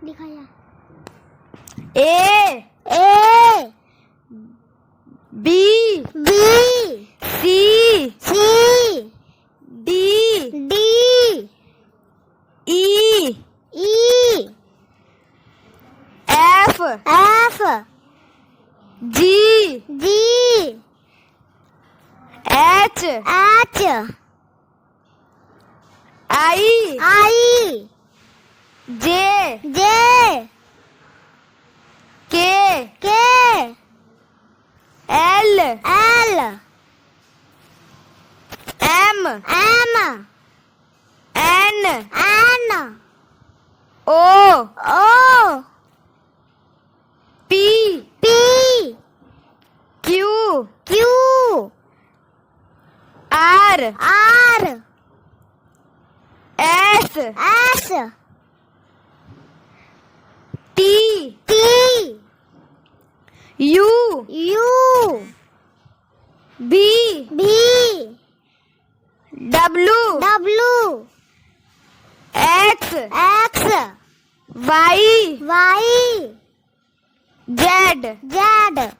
दिखाया। A B C D E F G H I J K L M N O P Q R S T U B W X Y Z